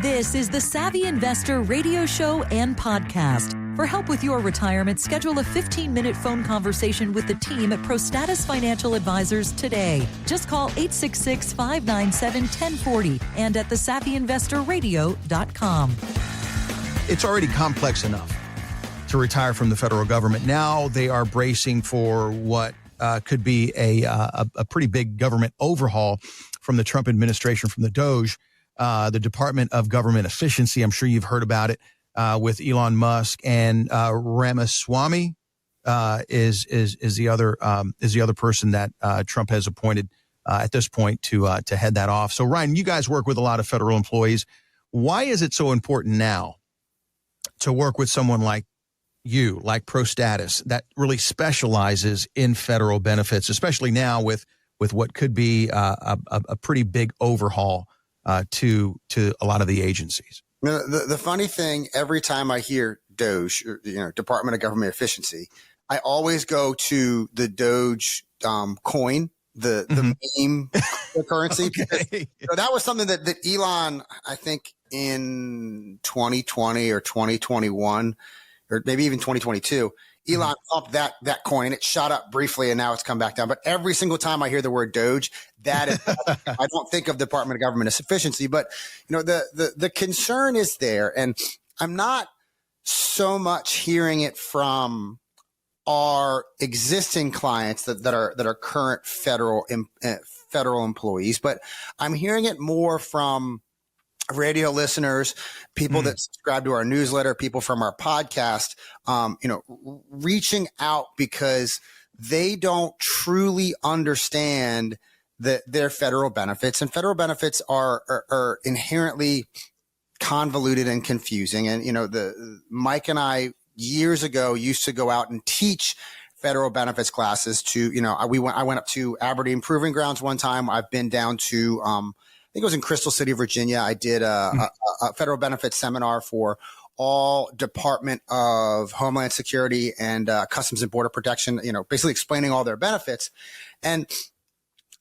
This is the Savvy Investor radio show and podcast. For help with your retirement, schedule a 15-minute phone conversation with the team at ProStatus Financial Advisors today. Just call 866-597-1040 and at thesavvyinvestorradio.com. It's already complex enough to retire from the federal government. Now they are bracing for what could be a pretty big government overhaul from the Trump administration, from the DOGE, the Department of Government Efficiency. I'm sure you've heard about it with Elon Musk, and Ramaswamy is the other person that Trump has appointed at this point to head that off. So Ryan, you guys work with a lot of federal employees. Why is it so important now to work with someone like you, like ProStatus, that really specializes in federal benefits, especially now with what could be a pretty big overhaul to a lot of the agencies? The funny thing, every time I hear DOGE, Department of Government Efficiency, I always go to the DOGE coin, the meme currency. Okay. So that was something that Elon, I think in 2020 or 2021, or maybe even 2022, Elon upped that coin. It shot up briefly and now it's come back down. But every single time I hear the word DOGE, that is, I don't think of Department of Government Efficiency, but the concern is there. And I'm not so much hearing it from our existing clients that are current federal employees, but I'm hearing it more from radio listeners, people that subscribe to our newsletter, people from our podcast, reaching out because they don't truly understand their federal benefits, and federal benefits are inherently convoluted and confusing. And, Mike and I years ago used to go out and teach federal benefits classes to, I went up to Aberdeen Proving Grounds one time. I've been down to, I think it was in Crystal City, Virginia. I did a federal benefits seminar for all Department of Homeland Security and Customs and Border Protection, basically explaining all their benefits. And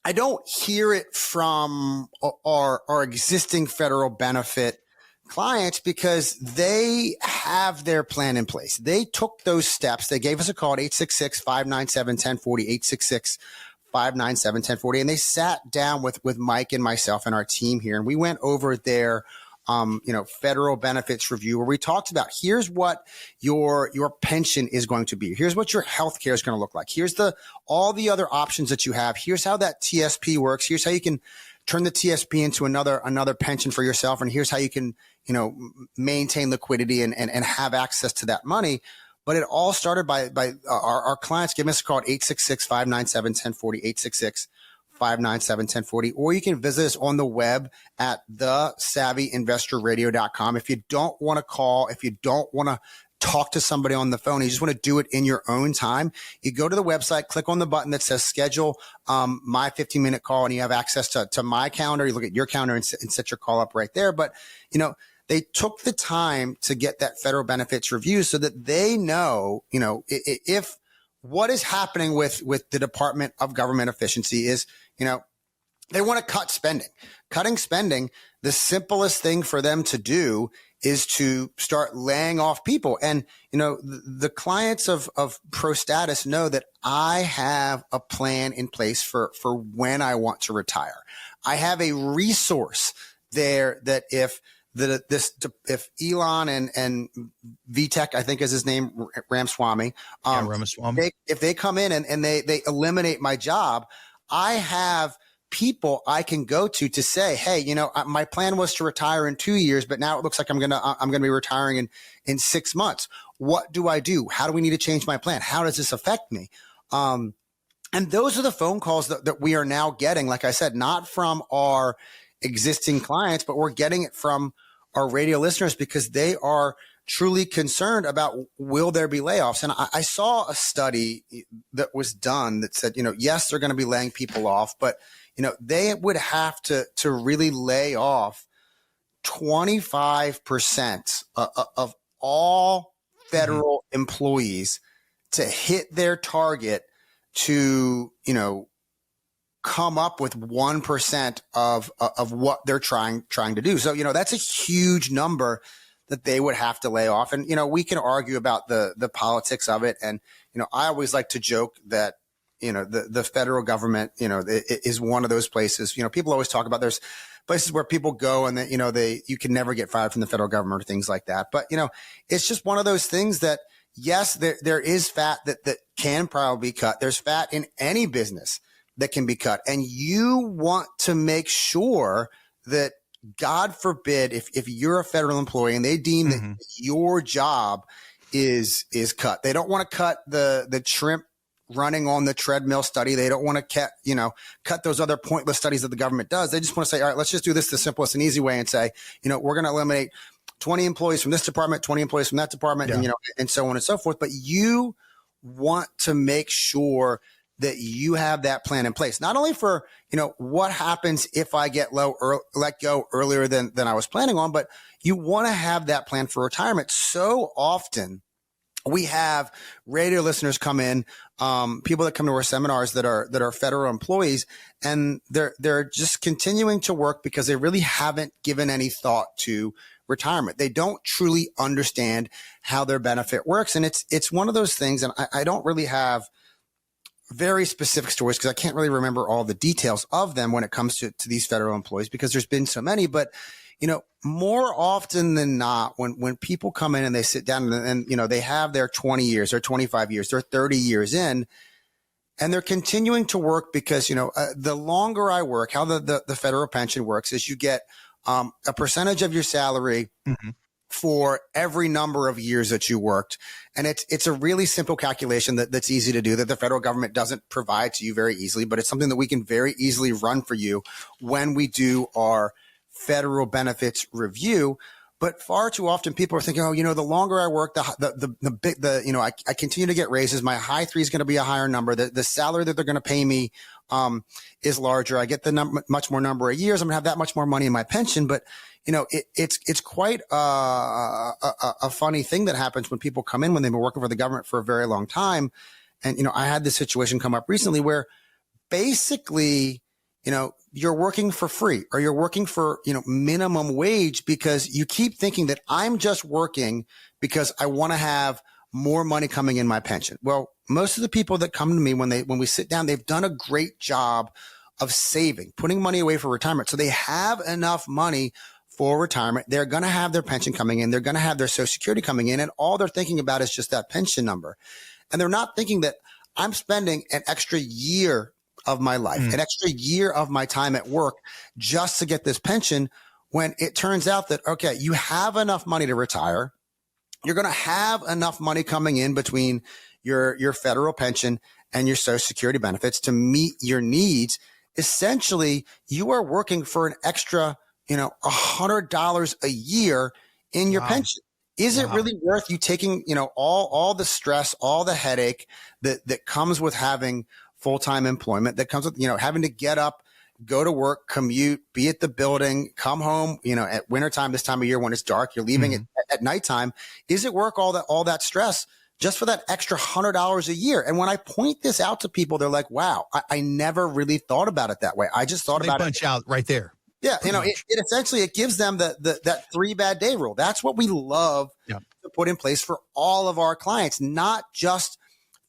I don't hear it from our existing federal benefit clients because they have their plan in place. They took those steps. They gave us a call at 866-597-1040, 866-597-1040. And they sat down with Mike and myself and our team here. And we went over their, federal benefits review where we talked about, here's what your pension is going to be. Here's what your health care is going to look like. Here's all the other options that you have. Here's how that TSP works. Here's how you can turn the TSP into another pension for yourself. And here's how you can, maintain liquidity and have access to that money. But it all started by our clients giving us a call at 866-597-1040, 866-597-1040, or you can visit us on the web at thesavvyinvestorradio.com. If you don't want to call, if you don't want to talk to somebody on the phone, you just want to do it in your own time, you go to the website, click on the button that says schedule my 15-minute call, and you have access to my calendar. You look at your calendar and set your call up right there. But, they took the time to get that federal benefits review so that they know, if what is happening with the Department of Government Efficiency is, they want to cut spending. Cutting spending, the simplest thing for them to do is to start laying off people. And, the clients of ProStatus know that I have a plan in place for when I want to retire. I have a resource there that if Elon and Vivek, I think is his name, Ramaswamy, Ramaswamy. If they come in and they eliminate my job, I have people I can go to say, hey, my plan was to retire in 2 years, but now it looks like I'm going to be retiring in 6 months. What do I do? How do we need to change my plan? How does this affect me? And those are the phone calls that we are now getting, like I said, not from our existing clients, but we're getting it from our radio listeners because they are truly concerned about, will there be layoffs? And I saw a study that was done that said, yes, they're going to be laying people off, but, they would have to really lay off 25% of all federal employees to hit their target to, come up with 1% of what they're trying to do. So, that's a huge number that they would have to lay off. And, we can argue about the politics of it. And, I always like to joke that, the federal government, is one of those places, people always talk about there's places where people go and that, you can never get fired from the federal government or things like that. But, it's just one of those things that, yes, there is fat that can probably be cut. There's fat in any business that can be cut. And you want to make sure that, God forbid, if you're a federal employee and they deem that your job is cut, they don't want to cut the shrimp running on the treadmill study. They don't want to cut those other pointless studies that the government does. They just want to say, all right, let's just do this the simplest and easy way and say, we're going to eliminate 20 employees from this department, 20 employees from that department, and, and so on and so forth. But you want to make sure that you have that plan in place, not only for, what happens if I get let go earlier than I was planning on, but you want to have that plan for retirement. So often we have radio listeners come in, people that come to our seminars that are federal employees, and they're just continuing to work because they really haven't given any thought to retirement. They don't truly understand how their benefit works. And it's one of those things. And I don't really have very specific stories because I can't really remember all the details of them when it comes to these federal employees because there's been so many. But, more often than not, when people come in and they sit down and they have their 20 years, their 25 years, their 30 years in, and they're continuing to work because, the longer I work, how the federal pension works is you get a percentage of your salary for every number of years that you worked. And it's a really simple calculation that's easy to do that the federal government doesn't provide to you very easily, but it's something that we can very easily run for you when we do our federal benefits review. But far too often people are thinking, the longer I work, I continue to get raises. My high three is going to be a higher number. The salary that they're going to pay me, is larger. I get the much more number of years. I'm going to have that much more money in my pension. But, it's quite a funny thing that happens when people come in when they've been working for the government for a very long time. And, I had this situation come up recently where basically, you're working for free or you're working for, minimum wage because you keep thinking that I'm just working because I want to have more money coming in my pension. Well, most of the people that come to me when we sit down, they've done a great job of saving, putting money away for retirement. So they have enough money for retirement. They're going to have their pension coming in. They're going to have their Social Security coming in. And all they're thinking about is just that pension number. And they're not thinking that I'm spending an extra year of my life, an extra year of my time at work just to get this pension, when it turns out that, okay, you have enough money to retire. You're going to have enough money coming in between your federal pension and your Social Security benefits to meet your needs. Essentially, you are working for an extra, $100 a year in your pension. Is it really worth you taking, all the stress, all the headache that comes with having full-time employment, that comes with, having to get up, go to work, commute, be at the building, come home, at wintertime, this time of year when it's dark, you're leaving at nighttime. Is it worth all that stress just for that extra $100 a year? And when I point this out to people, they're like, wow, I never really thought about it that way. I just thought about it. They punch out right there. Yeah. It essentially, it gives them that 3 bad day rule. That's what we love to put in place for all of our clients, not just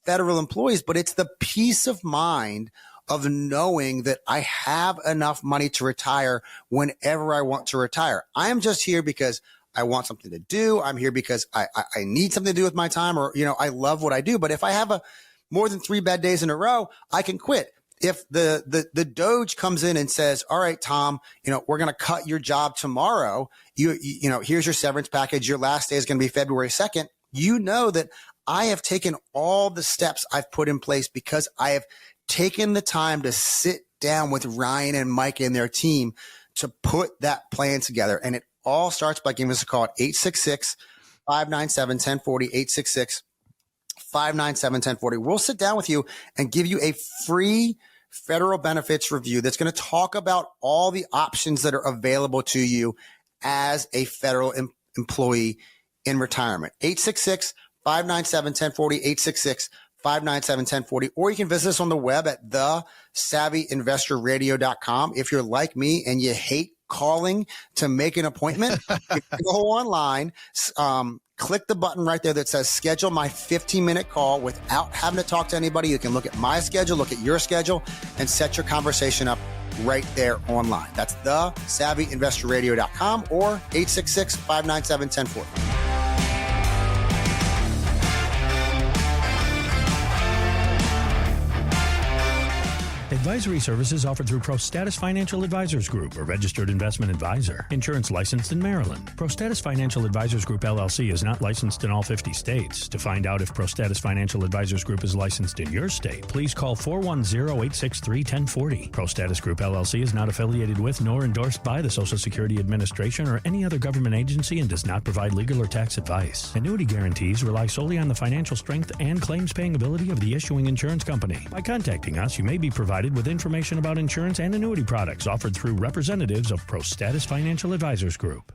federal employees, but it's the peace of mind of knowing that I have enough money to retire whenever I want to retire. I am just here because I want something to do. I'm here because I need something to do with my time, or, I love what I do. But if I have more than 3 bad days in a row, I can quit. If the DOGE comes in and says, all right, Tom, we're going to cut your job tomorrow. Here's your severance package. Your last day is going to be February 2nd. You know that I have taken all the steps I've put in place because I have taken the time to sit down with Ryan and Mike and their team to put that plan together. And it all starts by giving us a call at 866-597-1040, 866-597-1040. We'll sit down with you and give you a free federal benefits review that's going to talk about all the options that are available to you as a federal employee in retirement. 866-597-1040, 866-597-1040, or you can visit us on the web at thesavvyinvestorradio.com. If you're like me and you hate calling to make an appointment, you can go online, click the button right there that says schedule my 15-minute call without having to talk to anybody. You can look at my schedule, look at your schedule, and set your conversation up right there online. That's thesavvyinvestorradio.com or 866-597-1040. Advisory services offered through ProStatus Financial Advisors Group, a registered investment advisor. Insurance licensed in Maryland. ProStatus Financial Advisors Group, LLC is not licensed in all 50 states. To find out if ProStatus Financial Advisors Group is licensed in your state, please call 410-863-1040. ProStatus Group, LLC is not affiliated with nor endorsed by the Social Security Administration or any other government agency and does not provide legal or tax advice. Annuity guarantees rely solely on the financial strength and claims-paying ability of the issuing insurance company. By contacting us, you may be provided with information about insurance and annuity products offered through representatives of ProStatus Financial Advisors Group.